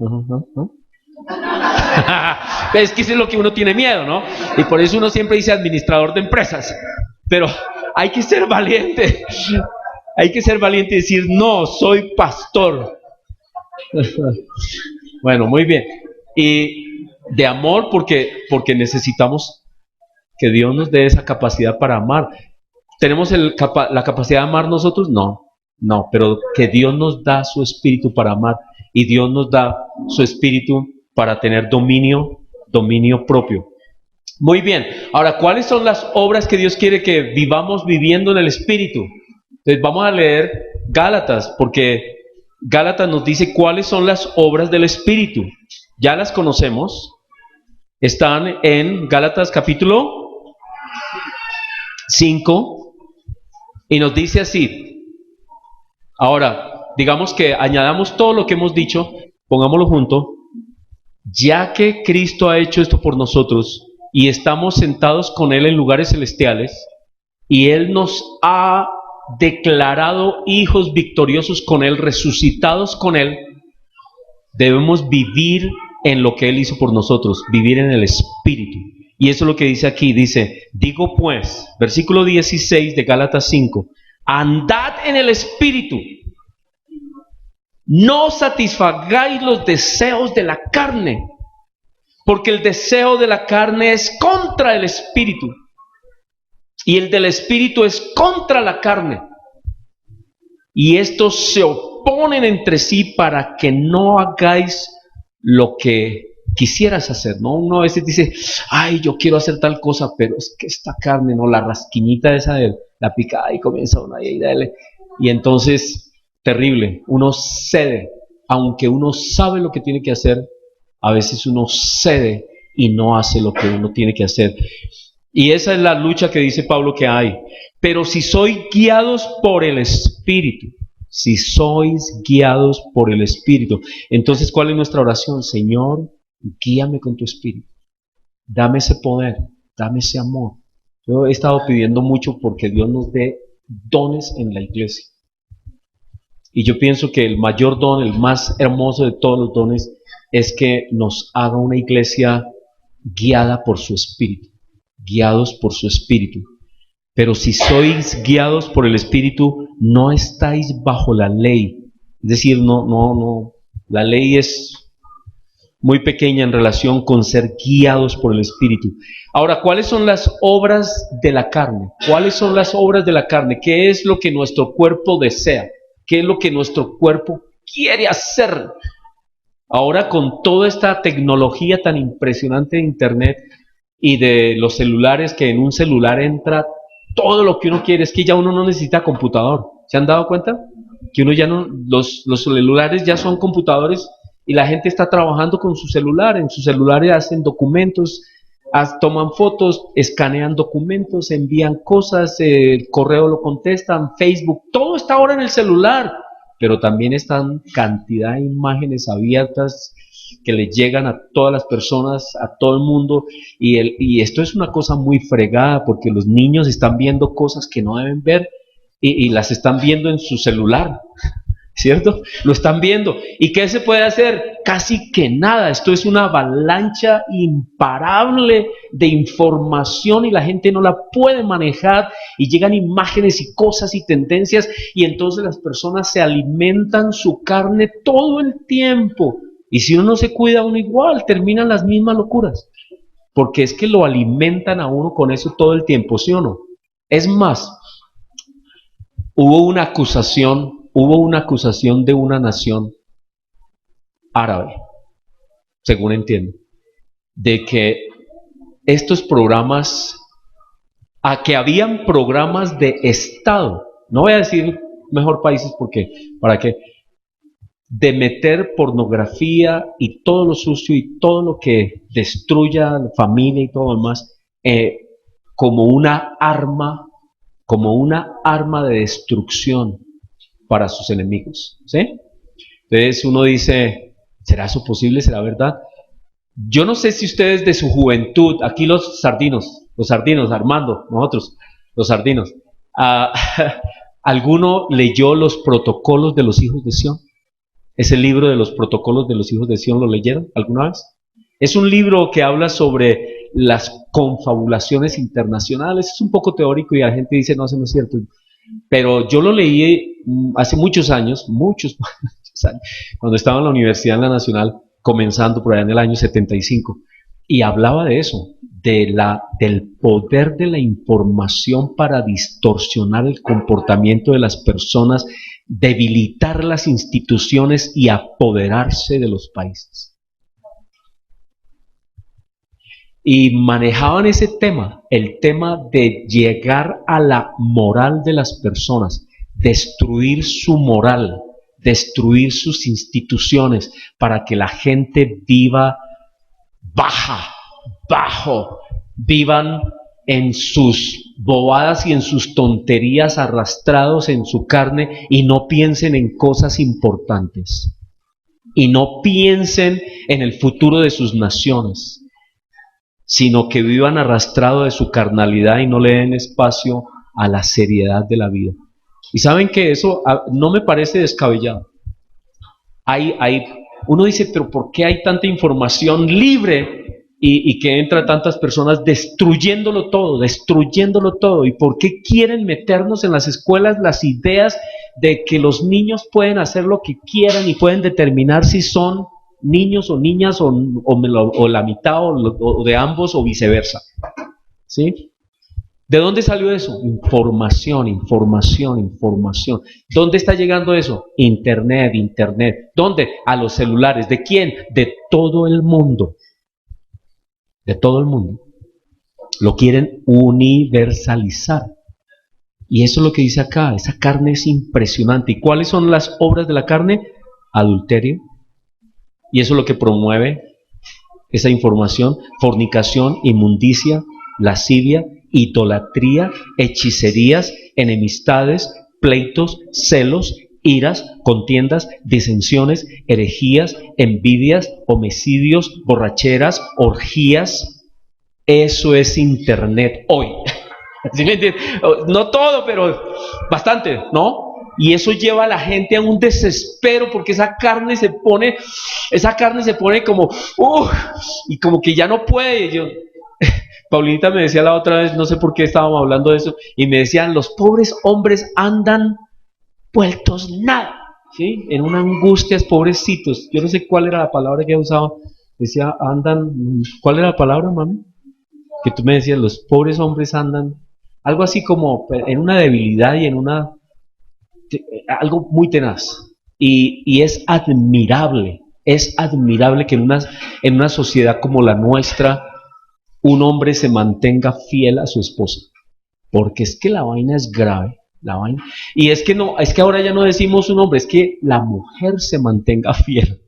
Es que eso es lo que uno tiene miedo, ¿no? Y por eso uno siempre dice administrador de empresas. Pero hay que ser valiente. Hay que ser valiente y decir: no, soy pastor. Bueno, muy bien. Y de amor, porque necesitamos que Dios nos dé esa capacidad para amar. ¿Tenemos la capacidad de amar nosotros? No, pero que Dios nos da su espíritu para amar y Dios nos da su espíritu para tener dominio propio. Muy bien, ahora, ¿cuáles son las obras que Dios quiere que vivamos viviendo en el espíritu? Entonces vamos a leer Gálatas, porque Gálatas nos dice cuáles son las obras del espíritu. Ya las conocemos, están en Gálatas capítulo 5 y nos dice así. Ahora, digamos que añadamos todo lo que hemos dicho, pongámoslo junto. Ya que Cristo ha hecho esto por nosotros y estamos sentados con Él en lugares celestiales y Él nos ha declarado hijos victoriosos con Él, resucitados con Él, debemos vivir en lo que Él hizo por nosotros, vivir en el Espíritu. Y eso es lo que dice aquí, dice: digo pues, versículo 16 de Gálatas 5, andad en el Espíritu, no satisfagáis los deseos de la carne, porque el deseo de la carne es contra el Espíritu, y el del Espíritu es contra la carne. Y estos se oponen entre sí para que no hagáis lo que quisieras hacer, ¿no? Uno a veces dice, ay, yo quiero hacer tal cosa, pero es que esta carne, ¿no? La rasquiñita esa de la picada y comienza uno ahí, dale. Y entonces, terrible, uno cede, aunque uno sabe lo que tiene que hacer, a veces uno cede y no hace lo que uno tiene que hacer. Y esa es la lucha que dice Pablo que hay. Pero si sois guiados por el Espíritu, si sois guiados por el Espíritu, entonces ¿cuál es nuestra oración? Señor, guíame con tu Espíritu. Dame ese poder, dame ese amor. Yo he estado pidiendo mucho porque Dios nos dé dones en la iglesia. Y yo pienso que el mayor don, el más hermoso de todos los dones, es que nos haga una iglesia guiada por su Espíritu, guiados por su Espíritu. Pero si sois guiados por el Espíritu, no estáis bajo la ley. Es decir, no, la ley es muy pequeña en relación con ser guiados por el Espíritu. Ahora, ¿cuáles son las obras de la carne? ¿Cuáles son las obras de la carne? ¿Qué es lo que nuestro cuerpo desea? ¿Qué es lo que nuestro cuerpo quiere hacer? Ahora, con toda esta tecnología tan impresionante de Internet y de los celulares, que en un celular entra todo lo que uno quiere, es que ya uno no necesita computador. ¿Se han dado cuenta? Que uno ya no, los celulares ya son computadores y la gente está trabajando con su celular. En sus celulares hacen documentos, toman fotos, escanean documentos, envían cosas, el correo lo contestan, Facebook, todo está ahora en el celular. Pero también están cantidad de imágenes abiertas que le llegan a todas las personas, a todo el mundo, y esto es una cosa muy fregada porque los niños están viendo cosas que no deben ver y las están viendo en su celular, ¿cierto? Lo están viendo. ¿Y qué se puede hacer? Casi que nada. Esto es una avalancha imparable de información y la gente no la puede manejar y llegan imágenes y cosas y tendencias y entonces las personas se alimentan su carne todo el tiempo. Y si uno no se cuida, uno igual terminan las mismas locuras. Porque es que lo alimentan a uno con eso todo el tiempo, ¿sí o no? Es más, hubo una acusación de una nación árabe, según entiendo, de que estos programas, que habían programas de Estado, no voy a decir mejor países porque, ¿para qué? De meter pornografía y todo lo sucio y todo lo que destruya la familia y todo lo demás, como una arma de destrucción para sus enemigos, ¿sí? Entonces uno dice, ¿será eso posible? ¿Será verdad? Yo no sé si ustedes de su juventud, aquí los sardinos, Armando, nosotros, los sardinos, ¿alguno leyó los protocolos de los hijos de Sión? Ese libro de los protocolos de los hijos de Sión, ¿lo leyeron alguna vez? Es un libro que habla sobre las confabulaciones internacionales. Es un poco teórico y la gente dice, no, eso no es cierto. Pero yo lo leí hace muchos años, cuando estaba en la Universidad en la Nacional, comenzando por allá en el año 75, y hablaba de eso, del poder de la información para distorsionar el comportamiento de las personas, debilitar las instituciones y apoderarse de los países. Y manejaban ese tema, el tema de llegar a la moral de las personas, destruir su moral, destruir sus instituciones para que la gente viva bajo, vivan en sus bobadas y en sus tonterías, arrastrados en su carne y no piensen en cosas importantes y no piensen en el futuro de sus naciones, sino que vivan arrastrados de su carnalidad y no le den espacio a la seriedad de la vida. Y saben que eso no me parece descabellado. Uno dice, pero ¿por qué hay tanta información libre y que entra tantas personas destruyéndolo todo? ¿Y por qué quieren meternos en las escuelas las ideas de que los niños pueden hacer lo que quieran y pueden determinar si son niños o niñas o la mitad o de ambos o viceversa? ¿Sí? ¿De dónde salió eso? Información. ¿Dónde está llegando eso? Internet. ¿Dónde? A los celulares. ¿De quién? De todo el mundo. de todo el mundo. Lo quieren universalizar. Y eso es lo que dice acá, esa carne es impresionante. ¿Y cuáles son las obras de la carne? Adulterio. Y eso es lo que promueve esa información: fornicación, inmundicia, lascivia, idolatría, hechicerías, enemistades, pleitos, celos, iras, contiendas, disensiones, herejías, envidias, homicidios, borracheras, orgías. Eso es Internet hoy. ¿Sí me entiendes? No todo, pero bastante, ¿no? Y eso lleva a la gente a un desespero, porque esa carne se pone como, y como que ya no puede. Paulinita me decía la otra vez, no sé por qué estábamos hablando de eso, y me decían, los pobres hombres andan vueltos nada, ¿sí? En una angustia, pobrecitos. Yo no sé cuál era la palabra que usaba. Decía, andan, ¿cuál era la palabra, mami? Que tú me decías, los pobres hombres andan, algo así como en una debilidad y en algo muy tenaz. Y es admirable que en una sociedad como la nuestra, un hombre se mantenga fiel a su esposa. Porque es que la vaina es grave. Y es que ahora ya no decimos un hombre, es que la mujer se mantenga fiel.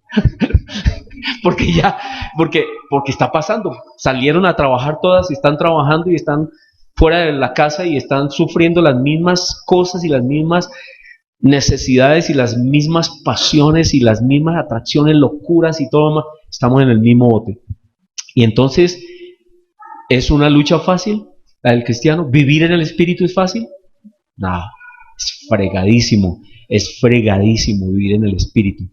porque está pasando. Salieron a trabajar todas y están trabajando y están fuera de la casa y están sufriendo las mismas cosas y las mismas necesidades y las mismas pasiones y las mismas atracciones, locuras y todo más. Estamos en el mismo bote. Y entonces, ¿es una lucha fácil la del cristiano? ¿Vivir en el Espíritu es fácil? No, es fregadísimo vivir en el Espíritu.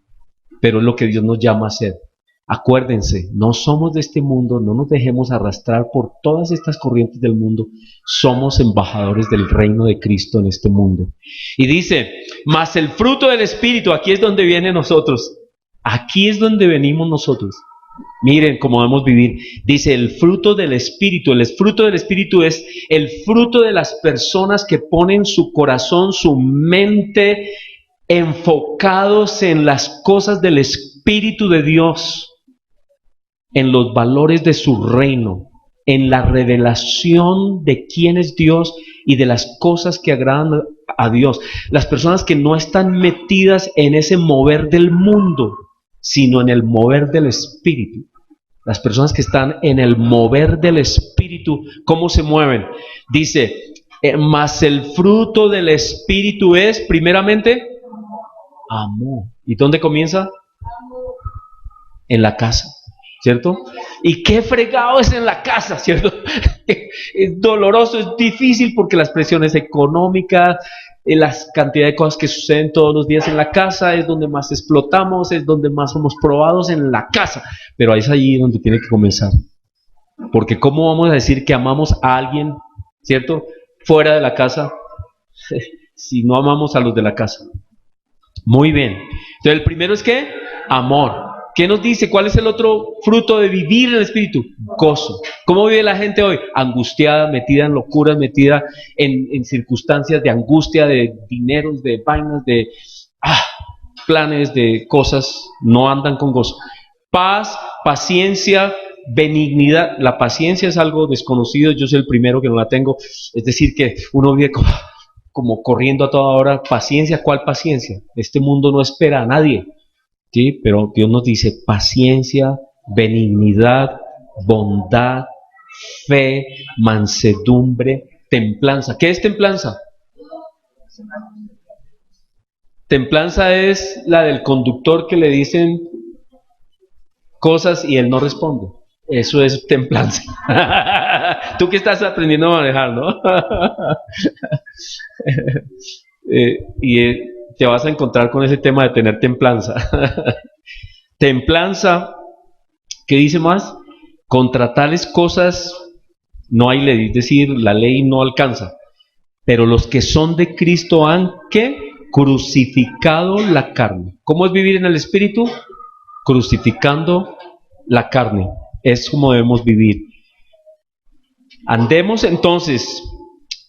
Pero es lo que Dios nos llama a hacer. Acuérdense, no somos de este mundo, no nos dejemos arrastrar por todas estas corrientes del mundo. Somos embajadores del reino de Cristo en este mundo. Y dice, mas el fruto del Espíritu, aquí es donde viene nosotros. Aquí es donde venimos nosotros. Miren cómo debemos vivir. Dice, el fruto del Espíritu. El fruto del Espíritu es el fruto de las personas que ponen su corazón, su mente enfocados en las cosas del Espíritu de Dios, en los valores de su reino, en la revelación de quién es Dios y de las cosas que agradan a Dios. Las personas que no están metidas en ese mover del mundo, sino en el mover del Espíritu. Las personas que están en el mover del Espíritu, ¿cómo se mueven? Dice, mas el fruto del Espíritu es, primeramente, amor. ¿Y dónde comienza? En la casa, ¿cierto? Y qué fregado es en la casa, ¿cierto? Es doloroso, es difícil porque las presiones económicas, las cantidades de cosas que suceden todos los días en la casa, es donde más explotamos, es donde más somos probados, en la casa. Pero es allí donde tiene que comenzar. Porque ¿cómo vamos a decir que amamos a alguien, ¿cierto?, fuera de la casa, si no amamos a los de la casa? Muy bien. Entonces el primero es ¿qué? Amor. ¿Qué nos dice? ¿Cuál es el otro fruto de vivir en el Espíritu? Gozo. ¿Cómo vive la gente hoy? Angustiada, metida en locuras, metida en circunstancias de angustia, de dineros, de vainas, de planes, de cosas. No andan con gozo. Paz, paciencia, benignidad. La paciencia es algo desconocido. Yo soy el primero que no la tengo. Es decir, que uno vive como corriendo a toda hora. Paciencia, ¿cuál paciencia? Este mundo no espera a nadie. ¿Sí? Pero Dios nos dice paciencia, benignidad, bondad, fe, mansedumbre, templanza. ¿Qué es templanza? Templanza es la del conductor que le dicen cosas y él no responde. Eso es templanza. Tú que estás aprendiendo a manejar, ¿no? Te vas a encontrar con ese tema de tener templanza. Templanza, ¿qué dice más? Contra tales cosas no hay ley, es decir, la ley no alcanza. Pero los que son de Cristo han, ¿qué? Crucificado la carne. ¿Cómo es vivir en el Espíritu? Crucificando la carne. Es como debemos vivir. Andemos entonces...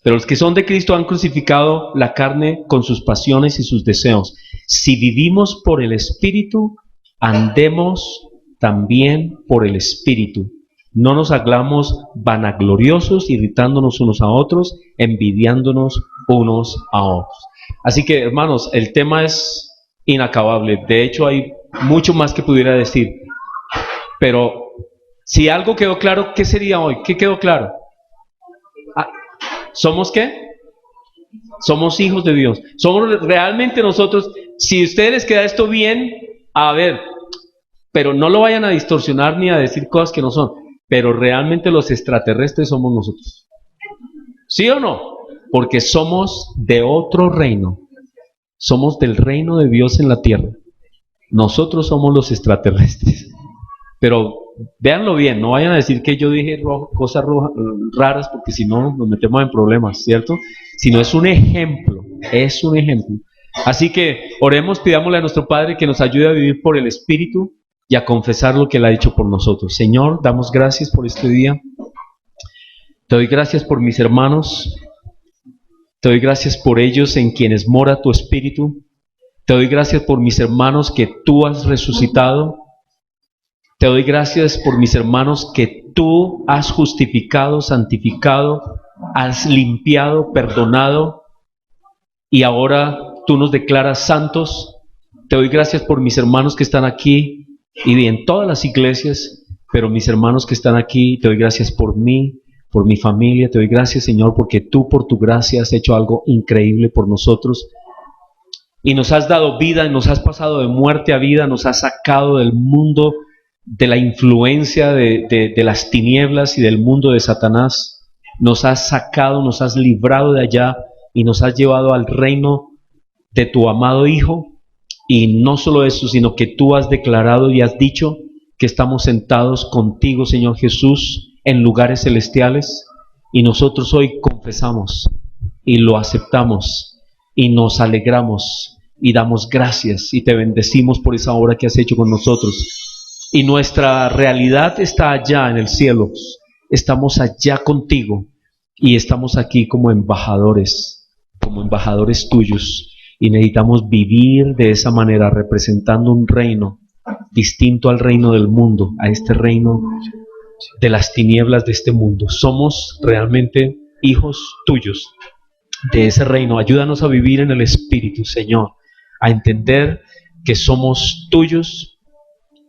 Pero los que son de Cristo han crucificado la carne con sus pasiones y sus deseos. Si vivimos por el Espíritu, andemos también por el Espíritu. No nos hagamos vanagloriosos, irritándonos unos a otros, envidiándonos unos a otros. Así que, hermanos, el tema es inacabable. De hecho, hay mucho más que pudiera decir. Pero si algo quedó claro, ¿qué sería hoy? ¿Qué quedó claro? ¿Somos qué? Somos hijos de Dios. Somos realmente nosotros. Si a ustedes les queda esto bien, a ver, pero no lo vayan a distorsionar ni a decir cosas que no son. Pero realmente los extraterrestres somos nosotros. ¿Sí o no? Porque somos de otro reino. Somos del reino de Dios en la tierra. Nosotros somos los extraterrestres. Pero véanlo bien, no vayan a decir que yo dije cosas raras, porque si no nos metemos en problemas, ¿cierto? Sino es un ejemplo, es un ejemplo. Así que oremos, pidámosle a nuestro Padre que nos ayude a vivir por el Espíritu y a confesar lo que Él ha hecho por nosotros. Señor, damos gracias por este día. Te doy gracias por mis hermanos. Te doy gracias por ellos en quienes mora tu Espíritu. Te doy gracias por mis hermanos que tú has resucitado. Te doy gracias por mis hermanos que tú has justificado, santificado, has limpiado, perdonado y ahora tú nos declaras santos. Te doy gracias por mis hermanos que están aquí y en todas las iglesias, pero mis hermanos que están aquí, te doy gracias por mí, por mi familia. Te doy gracias, Señor, porque tú por tu gracia has hecho algo increíble por nosotros y nos has dado vida y nos has pasado de muerte a vida, nos has sacado del mundo de la influencia de las tinieblas y del mundo de Satanás. Nos has sacado, nos has librado de allá y nos has llevado al reino de tu amado Hijo. Y no solo eso, sino que tú has declarado y has dicho que estamos sentados contigo, Señor Jesús, en lugares celestiales. Y nosotros hoy confesamos y lo aceptamos y nos alegramos y damos gracias y te bendecimos por esa obra que has hecho con nosotros. Y nuestra realidad está allá en el cielo. Estamos allá contigo y estamos aquí como embajadores tuyos. Y necesitamos vivir de esa manera, representando un reino distinto al reino del mundo, a este reino de las tinieblas de este mundo. Somos realmente hijos tuyos de ese reino. Ayúdanos a vivir en el Espíritu, Señor, a entender que somos tuyos,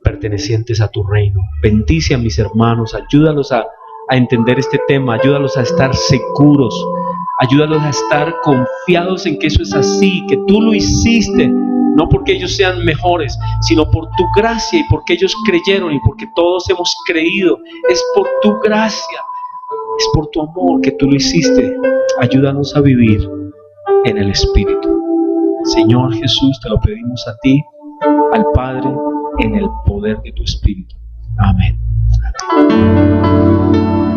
pertenecientes a tu reino. Bendice a mis hermanos, ayúdalos a entender este tema, ayúdalos a estar seguros, ayúdalos a estar confiados en que eso es así, que tú lo hiciste, no porque ellos sean mejores, sino por tu gracia y porque ellos creyeron y porque todos hemos creído. Es por tu gracia, es por tu amor que tú lo hiciste. Ayúdanos a vivir en el Espíritu. Señor Jesús, te lo pedimos a ti, al Padre, en el poder de tu Espíritu. Amén. Amén.